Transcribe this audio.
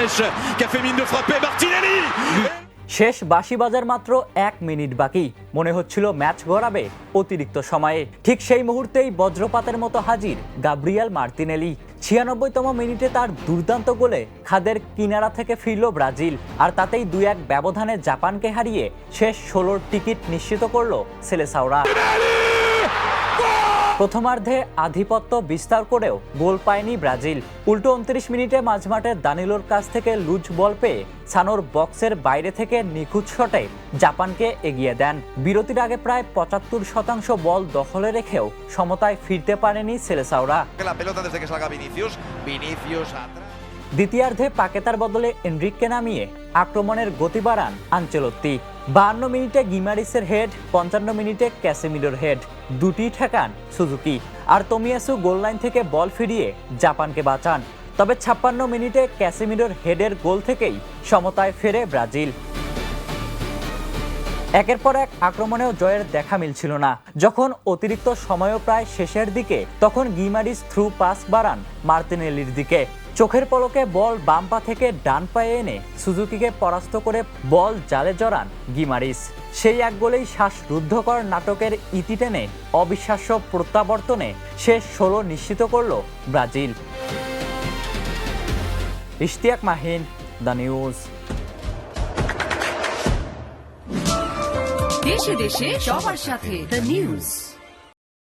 Ziyech qui a fait mine de frapper Martinelli. শেষ বাঁশি বাজার মাত্র 1 মিনিট বাকি, মনে হচ্ছিল ম্যাচ গড়াবে অতিরিক্ত সময়ে। ঠিক সেই মুহূর্তেই বজ্রপাতের মতো হাজির গাব্রিয়েল মার্তিনেলি। 96তম মিনিটে তার দুর্দান্ত গোলে খাদের কিনারা থেকে ফিরল ব্রাজিল, আর তাতেই 2-1 ব্যবধানে জাপানকে হারিয়ে শেষ 16র টিকিট নিশ্চিত করল সেলেসাওরা। প্রথমার্ধে আধিপত্য বিস্তার করেও গোল পায়নি ব্রাজিল। উল্টো 29 মিনিটে মাঝমাঠে দানিলোর কাছ থেকে লুজ বল পেয়ে সানোর বক্সের বাইরে থেকে নিখুঁত শটে জাপানকে এগিয়ে দেন। বিরতির আগে প্রায় 75% বল দখলে রেখেও সমতায় ফিরতে পারেনি সেলেসাওরা। দ্বিতীয়ার্ধে পাকেতার বদলে এনরিককে নামিয়ে আক্রমণের গতি বাড়ান আনচেলত্তি। 52 মিনিটে গিমারিসের হেড, 55 মিনিটে ক্যাসেমিরোর হেড, দুটি ঠেকান সুজুকি। আর তোমিয়াসু গোললাইন থেকে বল ফিরিয়ে জাপানকে বাঁচান। তবে 56 মিনিটে ক্যাসেমিরোর হেডের গোল থেকেই সমতায় ফেরে ব্রাজিল। একের পর এক আক্রমণেও জয়ের দেখা মিলছিল না। যখন অতিরিক্ত সময়ও প্রায় শেষের দিকে, তখন গিমারিস থ্রু পাস বাড়ান মার্তিনেলির দিকে। চোখের পলকে বল বাম পা থেকে ডান পায়ে এনে সুজুকিকে পরাস্ত করে বল জালে জড়ান গিমারিস। সেই এক গোলেই শ্বাসরুদ্ধকর নাটকের ইতি টেনে অবিশ্বাস্য প্রত্যাবর্তনে শেষ 16 নিশ্চিত করল Brazil. Ishtiaq Mahin, the news. দেশে দেশে সবার সাথে দ্য নিউজ।